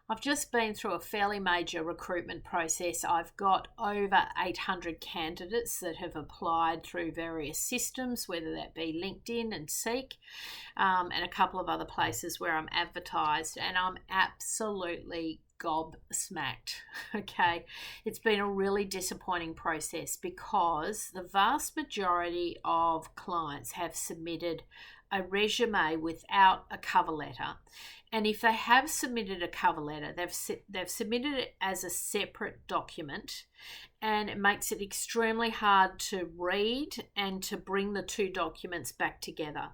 I've just been through a fairly major recruitment process. I've got over 800 candidates that have applied through various systems, whether that be LinkedIn and Seek, and a couple of other places where I'm advertised, and I'm absolutely gobsmacked. Okay, it's been a really disappointing process because the vast majority of clients have submitted a resume without a cover letter. And if they have submitted a cover letter, they've submitted it as a separate document, and it makes it extremely hard to read and to bring the two documents back together.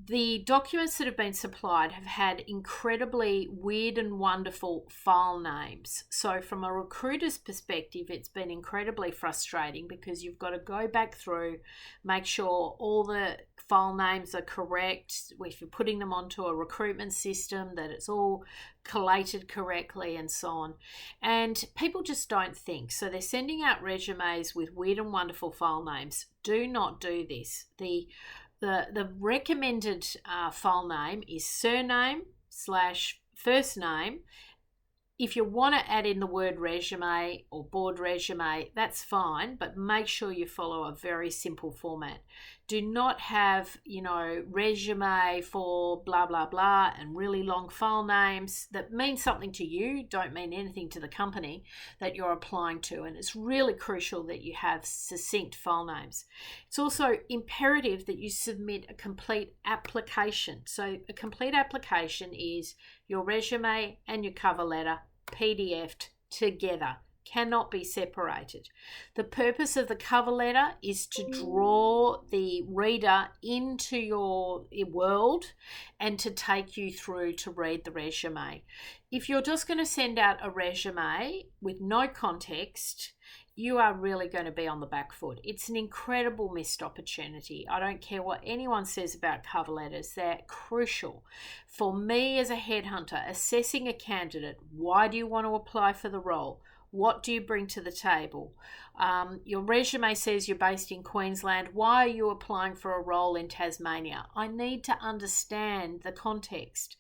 The documents that have been supplied have had incredibly weird and wonderful file names. So from a recruiter's perspective, it's been incredibly frustrating because you've got to go back through, make sure all the file names are correct. If you're putting them onto a recruitment system, that it's all collated correctly and so on. And people just don't think. So they're sending out resumes with weird and wonderful file names. Do not do this. The recommended file name is surname / first name. If you want to add in the word resume or board resume, that's fine, but make sure you follow a very simple format. Do not have, resume for blah, blah, blah and really long file names that mean something to you, don't mean anything to the company that you're applying to. And it's really crucial that you have succinct file names. It's also imperative that you submit a complete application. So a complete application is your resume and your cover letter PDF'd together, cannot be separated. The purpose of the cover letter is to draw the reader into your world and to take you through to read the resume. If you're just going to send out a resume with no context, you are really going to be on the back foot. It's an incredible missed opportunity. I don't care what anyone says about cover letters. They're crucial. For me as a headhunter, assessing a candidate, why do you want to apply for the role? What do you bring to the table? Your resume says you're based in Queensland. Why are you applying for a role in Tasmania? I need to understand the context.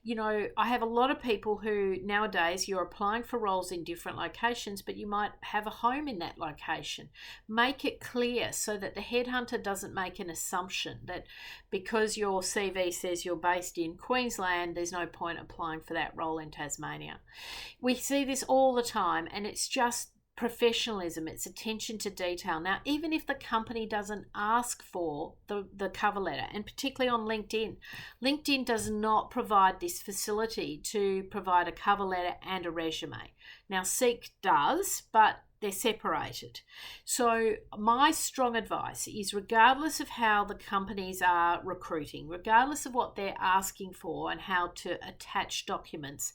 I have a lot of people who nowadays you're applying for roles in different locations, but you might have a home in that location. Make it clear so that the headhunter doesn't make an assumption that because your CV says you're based in Queensland, there's no point applying for that role in Tasmania. We see this all the time, and it's just professionalism, it's attention to detail. Now, even if the company doesn't ask for the cover letter, and particularly on LinkedIn does not provide this facility to provide a cover letter and a resume. Now, Seek does, but they're separated. So my strong advice is, regardless of how the companies are recruiting, regardless of what they're asking for and how to attach documents,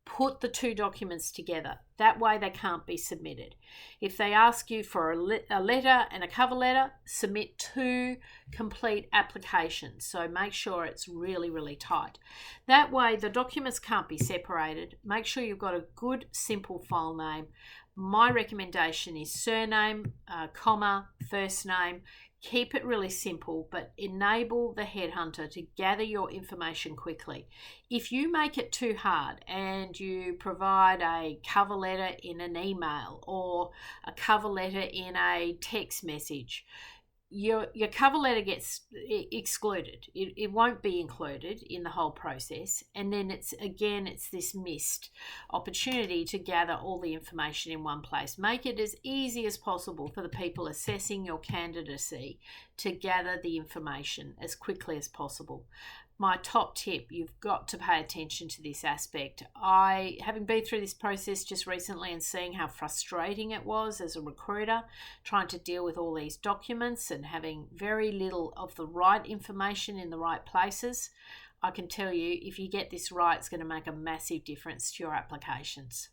put the two documents together. That way they can't be submitted. If they ask you for a letter and a cover letter, submit two complete applications. So make sure it's really, really tight. That way the documents can't be separated. Make sure you've got a good, simple file name. My recommendation is surname, comma, first name. Keep it really simple, but enable the headhunter to gather your information quickly. If you make it too hard and you provide a cover letter in an email or a cover letter in a text message, your cover letter gets excluded. It won't be included in the whole process. And then it's this missed opportunity to gather all the information in one place. Make it as easy as possible for the people assessing your candidacy to gather the information as quickly as possible. My top tip, you've got to pay attention to this aspect. Having been through this process just recently and seeing how frustrating it was as a recruiter, trying to deal with all these documents and having very little of the right information in the right places, I can tell you, if you get this right, it's going to make a massive difference to your applications.